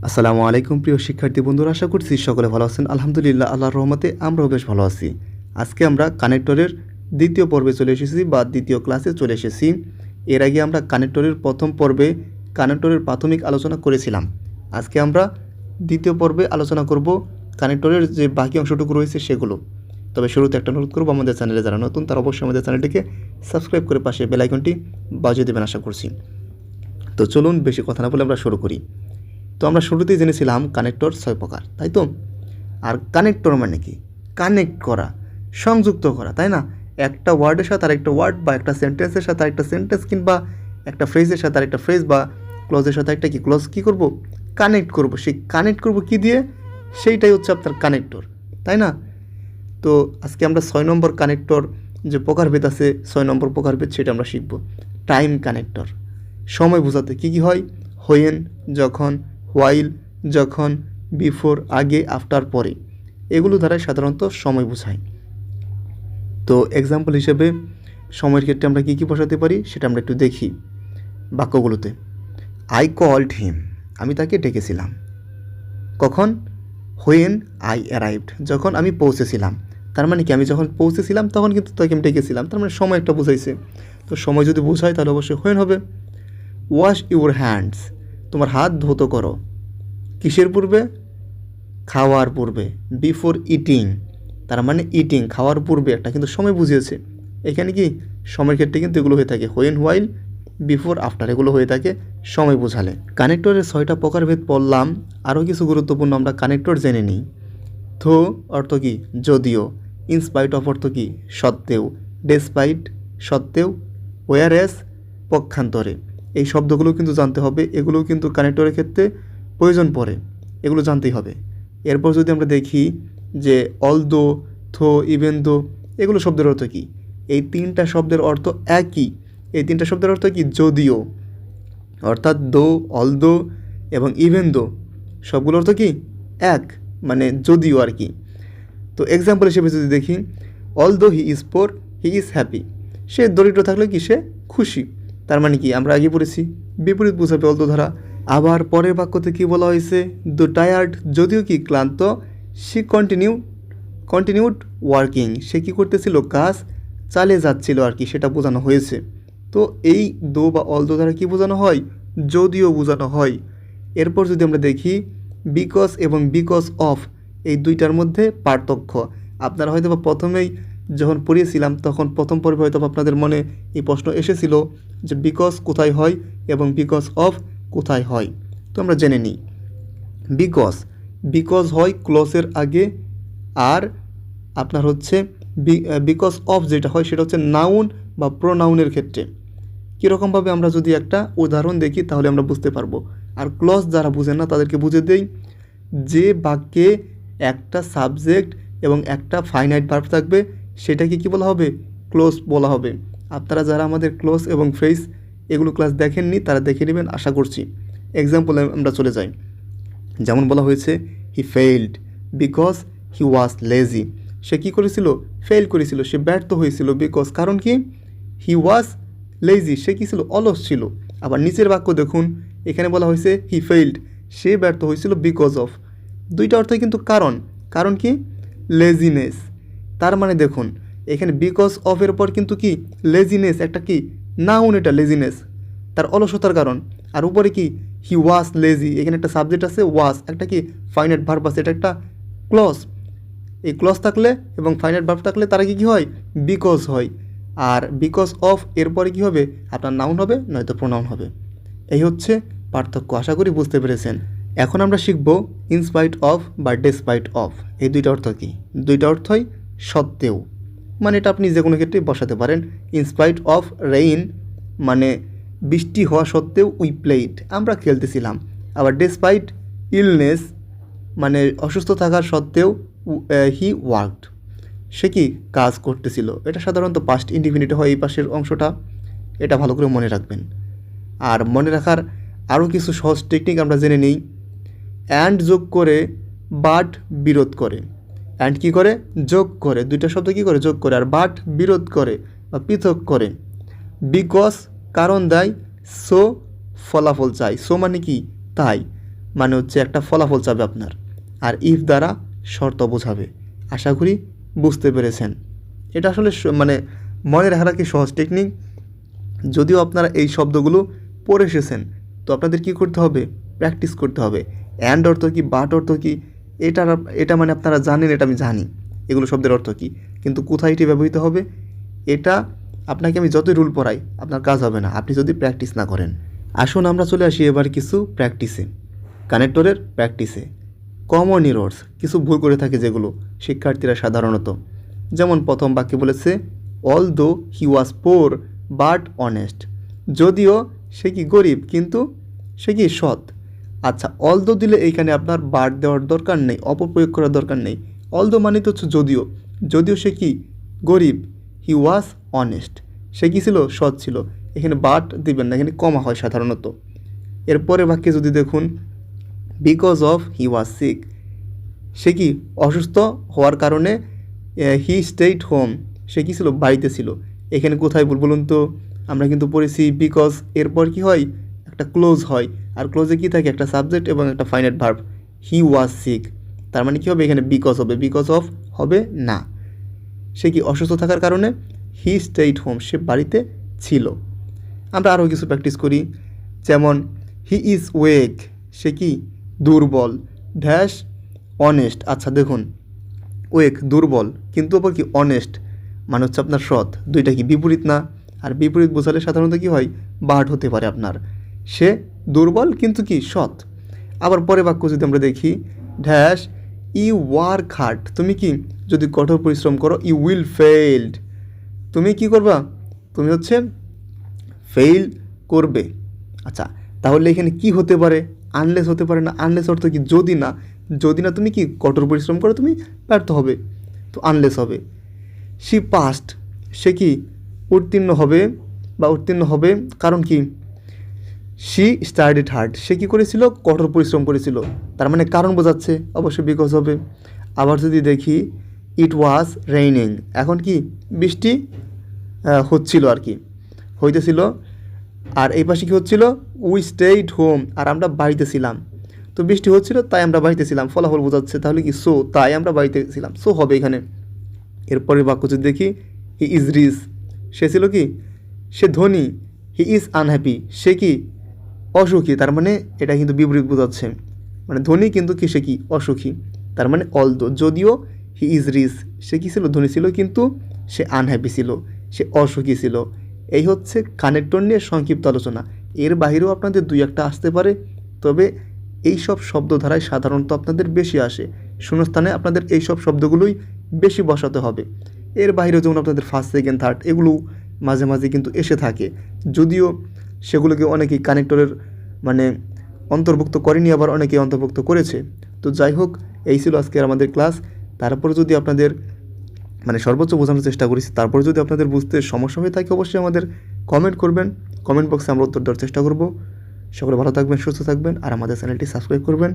আসসালামু আলাইকুম প্রিয় শিক্ষার্থী বন্ধুরা, আশা করছি সকলে ভালো আছেন। আলহামদুলিল্লাহ, আল্লাহর রহমতে আমরাও বেশ ভালো আছি। আজকে আমরা কানেক্টরের দ্বিতীয় পর্বে চলে এসেছি বা দ্বিতীয় ক্লাসে চলে এসেছি। এর আগে আমরা কানেক্টরের প্রথম পর্বে কানেক্টরের প্রাথমিক আলোচনা করেছিলাম। আজকে আমরা দ্বিতীয় পর্বে আলোচনা করব কানেক্টরের যে বাকি অংশটুকু রয়েছে সেগুলো। তবে শুরুতে একটা অনুরোধ করব, আমাদের চ্যানেলে যারা নতুন তারা অবশ্যই আমাদের চ্যানেলটিকে সাবস্ক্রাইব করে পাশে বেল আইকনটি বাজিয়ে দেবেন আশা করছি। তো চলুন বেশি কথা না বলে আমরা শুরু করি। তো আমরা শুরুতেই জেনেছিলাম কানেক্টর 6 প্রকার, তাই তো? আর কানেক্টর মানে কি? কানেক্ট করা, সংযুক্ত করা, তাই না? একটা ওয়ার্ডের সাথে আরেকটা ওয়ার্ড বা একটা সেন্টেন্সের সাথে আরেকটা সেন্টেন্স কিংবা একটা ফ্রেজের সাথে আরেকটা ফ্রেজ বা ক্লজের সাথে একটা কি ক্লজ কী করব? কানেক্ট করব। সেই কানেক্ট করব কি দিয়ে? সেইটাই হচ্ছে আপনার কানেক্টর, তাই না? তো আজকে আমরা 6 নম্বর কানেক্টর যে প্রকারভেদ আছে, 6 নম্বর প্রকারভেদ সেটা আমরা শিখব। টাইম কানেক্টর, সময় বোঝাতে কী কী হয়? হোয়েন যখন, হোয়াইল যখন, বিফোর আগে, আফটার পরে, এগুলো দ্বারাই সাধারণত সময় বোঝায়। তো এক্সাম্পল হিসেবে সময়ের ক্ষেত্রে আমরা কী কী বসাতে পারি সেটা আমরা একটু দেখি বাক্যগুলোতে। আই কল্ড হিম, আমি তাকে ডেকেছিলাম। কখন? হোয়েন আই অ্যারাইভড, যখন আমি পৌঁছেছিলাম। তার মানে কি, আমি যখন পৌঁছেছিলাম তখন কিন্তু তাকে আমি ডেকেছিলাম, তার মানে সময় একটা বোঝাইছে। তো সময় যদি বোঝায় তাহলে অবশ্যই হোয়েন হবে। ওয়াশ ইউর হ্যান্ডস, তোমার হাত ধৌত করো। কিসের পূর্বে? খাওয়ার পূর্বে। বিফোর ইটিং, তার মানে ইটিং খাওয়ার পূর্বে একটা কিন্তু সময় বুঝিয়েছে। এখানে কি সময়ের ক্ষেত্রে কিন্তু এগুলো হয়ে থাকে হোয়েন, হোয়াইল, বিফোর, আফটার, এগুলো হয়ে থাকে সময় বোঝালে। কানেক্টরের 6টা প্রকারভেদ পড়লাম। আরও কিছু গুরুত্বপূর্ণ আমরা কানেক্টর জেনে নিই। থো অর্থ কি? যদিও। ইনস্পাইট অফ অর্থ কি? সত্ত্বেও। ডেসপাইট সত্ত্বেও। ওয়ারএস পক্ষান্তরে। এই শব্দগুলো কিন্তু জানতে হবে, এগুলোও কিন্তু কানেক্টরের ক্ষেত্রে প্রয়োজন পড়ে, এগুলো জানতেই হবে। এরপর যদি আমরা দেখি যে অলদো, থো, ইভেন দো, এগুলো শব্দের অর্থ কী? এই 3টা শব্দের অর্থ একই। এই 3টা শব্দের অর্থ কি? যদিও, অর্থাৎ দো, অলদো এবং ইভেন দো সবগুলোর অর্থ কি? এক, মানে যদিও আর কি। তো এক্সাম্পল হিসেবে যদি দেখি, although he is poor he is happy, সে দরিদ্র থাকলে কি? সে খুশি। তার মানে কি, আমরা আগে পড়েছি বিপরীত বোঝাবে অলদো ধারা। আবার পরের বাক্যতে কি বলা হয়েছে? দো টায়ার্ড, যদিও কি ক্লান্ত, সি কন্টিনিউড ওয়ার্কিং, সে কী করতেছিল? কাজ চালিয়ে যাচ্ছিল আর কি, সেটা বোঝানো হয়েছে। তো এই দো বা অলদো দ্বারা কী বোঝানো হয়? যদিও বোঝানো হয়। এরপর যদি আমরা দেখি বিকজ এবং বিকজ অফ, এই দুইটার মধ্যে পার্থক্য। আপনারা হয়তো বা প্রথমেই যখন পড়িয়েছিলাম তখন প্রথম পর্বে হয়তো আপনাদের মনে এই প্রশ্ন এসেছিল যে বিকজ কোথায় হয় এবং বিকজ অফ কোথায় হয়। তো আমরা জেনে নিই। বিকজ হয় ক্লজের আগে, আর আপনার হচ্ছে বিকজ অফ যেটা হয় সেটা হচ্ছে নাউন বা প্রোনাউনের ক্ষেত্রে। কীরকমভাবে আমরা যদি একটা উদাহরণ দেখি তাহলে আমরা বুঝতে পারবো। আর ক্লজ যারা বুঝেন না তাদেরকে বুঝে দেই, যে বাক্যে একটা সাবজেক্ট এবং একটা ফাইনাইট ভার্ব থাকবে সেটাকে কী বলা হবে? ক্লোজ বলা হবে। আপনারা যারা আমাদের ক্লোজ এবং ফ্রেজ এগুলো ক্লাস দেখেননি তারা দেখে নেবেন আশা করছি। এক্সাম্পলে আমরা চলে যাই। যেমন বলা হয়েছে he failed because he was lazy, সে কী করেছিল? ফেল করেছিল, সে ব্যর্থ হয়েছিল। বিকজ, কারণ কি? হি ওয়াজ লেজি, সে কী ছিল? অলস ছিল। আবার নিচের বাক্য দেখুন, এখানে বলা হয়েছে হি ফেইল্ড, সে ব্যর্থ হয়েছিল বিকজ অফ। দুইটা অর্থই কিন্তু কারণ। কারণ কি? লেজিনেস। তার মানে দেখুন এখানে বিকজ অফের পর কিন্তু কি? লেজিনেস, একটা কি নাউন, এটা লেজিনেস তার অলসতার কারণ। আর উপরে কি? হি ওয়াজ লেজি, এখানে একটা সাবজেক্ট আছে ওয়াজ, একটা কি ফাইনাইট ভার্ব আছে, এটা একটা ক্লজ। এই ক্লজ থাকলে এবং ফাইনাইট ভার্ব থাকলে তারা কি হয়? বিকজ হয়। আর বিকজ অফ এরপরে কি হবে? আপনার নাউন হবে নয়তো প্রোনাউন হবে। এই হচ্ছে পার্থক্য, আশা করি বুঝতে পেরেছেন। এখন আমরা শিখব ইনস্পাইট অফ বা ডেসপাইট অফ, এই দুইটা অর্থ কী? দুইটা অর্থই সত্ত্বেও, মানে এটা আপনি যে কোনো ক্ষেত্রে বসাতে পারেন। ইনস্পাইট অফ রেইন মানে বৃষ্টি হওয়া সত্ত্বেও উই প্লেইড, আমরা খেলতেছিলাম। আবার ডেসপাইট ইলনেস মানে অসুস্থ থাকার সত্ত্বেও হি ওয়ার্কড, সে কি কাজ করতেছিল। এটা সাধারণত পাস্ট ইনডিফিনিট হয় এই পাশের অংশটা, এটা ভালো করে মনে রাখবেন। আর মনে রাখার আরও কিছু সহজ টেকনিক আমরা জেনে নিই। অ্যান্ড যোগ করে, বাট বিরোধ করে। অ্যান্ড কী করে? যোগ করে, দুইটা শব্দ কী করে? যোগ করে। আর বাট বিরোধ করে বা পৃথক করে। বিকজ কারণ দেয়, সো ফলাফল চাই। সো মানে কি? তাই, মানে হচ্ছে একটা ফলাফল চাবে আপনার, আর ইফ দ্বারা শর্ত বোঝাবে। আশা করি বুঝতে পেরেছেন। এটা আসলে মানে মনে রাখার কি সহজ টেকনিক। যদিও আপনারা এই শব্দগুলো পড়ে এসেছেন, তো আপনাদের কী করতে হবে, প্র্যাকটিস করতে হবে। অ্যান্ড অর্থ কী, বাট অর্থ কী, এটা মানে আপনারা জানেন, এটা আমি জানি এগুলো শব্দের অর্থ কী, কিন্তু কোথায় এটি ব্যবহৃত হবে এটা আপনাকে আমি যতই রুল পড়াই আপনার কাজ হবে না আপনি যদি প্র্যাকটিস না করেন। আসুন আমরা চলে আসি এবার কিছু প্র্যাকটিসে, কানেক্টরের প্র্যাকটিসে। কমন এরর্স, কিছু ভুল করে থাকে যেগুলো শিক্ষার্থীরা সাধারণত, যেমন প্রথম বাক্যে বলেছে although he was poor but honest, যদিও সে কি গরিব কিন্তু সে কি সৎ। আচ্ছা, অলদো দিলে এইখানে আপনার বাট দেওয়ার দরকার নেই, অপপ্রয়োগ করার দরকার নেই। অলদো মানে তো হচ্ছে যদিও, যদিও সে কি গরিব, হি ওয়াজ অনেস্ট, সে কী ছিল, সৎ ছিল। এখানে বাট দিবেন না, এখানে কমা হয় সাধারণত। এরপরে বাক্যে যদি দেখুন because of he was sick, সে কি অসুস্থ হওয়ার কারণে হি স্টেইড হোম, সে কী ছিল, বাড়িতে ছিল। এখানে কোথায় বলুন তো, আমরা কিন্তু পড়েছি বিকজ, এরপর কি হয়, একটা ক্লোজ হয়, আর ক্লোজে কি থাকে, একটা সাবজেক্ট এবং একটা finite verb. He was sick, তার মানে কী হবে, এখানে বিকজ হবে, বিকজ অফ হবে না। সে কি অসুস্থ থাকার কারণে হি স্টেইড হোম, সে বাড়িতে ছিল। আমরা আরও কিছু প্র্যাকটিস করি, যেমন হি ইজ ওয়েক, সে কি দুর্বল, ড্যাশ অনেস্ট। আচ্ছা দেখুন, ওয়েক দুর্বল, কিন্তু আবার কি অনেস্ট মানে হচ্ছে আপনার সৎ, দুইটা কি বিপরীত না, আর বিপরীত বোঝালে সাধারণত কি হয়, বাট হতে পারে আপনার। সে দুর্বল কিন্তু কি সৎ। আবার পরে বাক্য যদি আমরা দেখি ড্যাশ ইউ ওয়ার্ক হার্ড, তুমি কি যদি কঠোর পরিশ্রম করো, ইউ উইল ফেইল্ড, তুমি কি করবা, তুমি হচ্ছে ফেইল করবে। আচ্ছা, তাহলে এখানে কি হতে পারে, আনলেস হতে পারে না, আনলেস অর্থ কি যদি না, যদি না তুমি কি কঠোর পরিশ্রম করো তুমি ব্যর্থ হবে, তো আনলেস হবে। শি পাস্ট, সে কি উত্তীর্ণ হবে বা উত্তীর্ণ হবে, কারণ কি শি স্টাডিড হার্ড, সে কী করেছিল, কঠোর পরিশ্রম করেছিল, তার মানে কারণ বোঝাচ্ছে, অবশ্যই বিকজ হবে। আবার যদি দেখি ইট ওয়াজ রেইনিং, এখন কি বৃষ্টি হচ্ছিল আর কি, হইতেছিল। আর এই পাশে কী হচ্ছিল, উই স্টেইড হোম, আর আমরা বাড়িতে ছিলাম। তো বৃষ্টি হচ্ছিল তাই আমরা বাড়িতে ছিলাম, ফলাফল বোঝাচ্ছে, তাহলে কি সো, তাই আমরা বাড়িতে ছিলাম, সো হবে এখানে। এরপরের বাক্য যদি দেখি হি ইজ রিচ, সে ছিল কি, সে ধনী। হি ইজ আনহ্যাপি, সে কি অসুখী, তার মানে এটা কিন্তু বিপরীত বোঝাচ্ছে, মানে ধনী কিন্তু কি সে কি অসুখী, তার মানে অলদো, যদিও হি ইজ রিচ, সে কী ছিল, ধনী ছিল কিন্তু সে আনহ্যাপি ছিল, সে অসুখী ছিল। এই হচ্ছে কানেক্টর নিয়ে সংক্ষিপ্ত আলোচনা। এর বাইরেও আপনাদের দুই একটা আসতে পারে, তবে এই সব শব্দধারায় সাধারণত আপনাদের বেশি আসে, শূন্যস্থানে আপনাদের এই সব শব্দগুলোই বেশি বসাতে হবে। এর বাইরেও যেমন আপনাদের ফার্স্ট সেকেন্ড থার্ড এগুলো মাঝে মাঝে কিন্তু এসে থাকে, যদিও সেগুলোকে অনেকেই কানেক্টরের মানে অন্তর্ভুক্ত করেনি, আবার অনেকেই অন্তর্ভুক্ত করেছে। তো যাই হোক, এই ছিল আজকের আমাদের ক্লাস। তারপরে যদি আপনাদের মানে সর্বোচ্চ বোঝানোর চেষ্টা করেছি, তারপরে যদি আপনাদের বুঝতে সমস্যা হয়ে থাকে অবশ্যই আমাদের কমেন্ট করবেন, কমেন্ট বক্সে আমরা উত্তর দেওয়ার চেষ্টা করব। সকলে ভালো থাকবেন, সুস্থ থাকবেন, আর আমাদের চ্যানেলটি সাবস্ক্রাইব করবেন।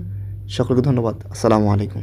সকলকে ধন্যবাদ। আসসালামু আলাইকুম।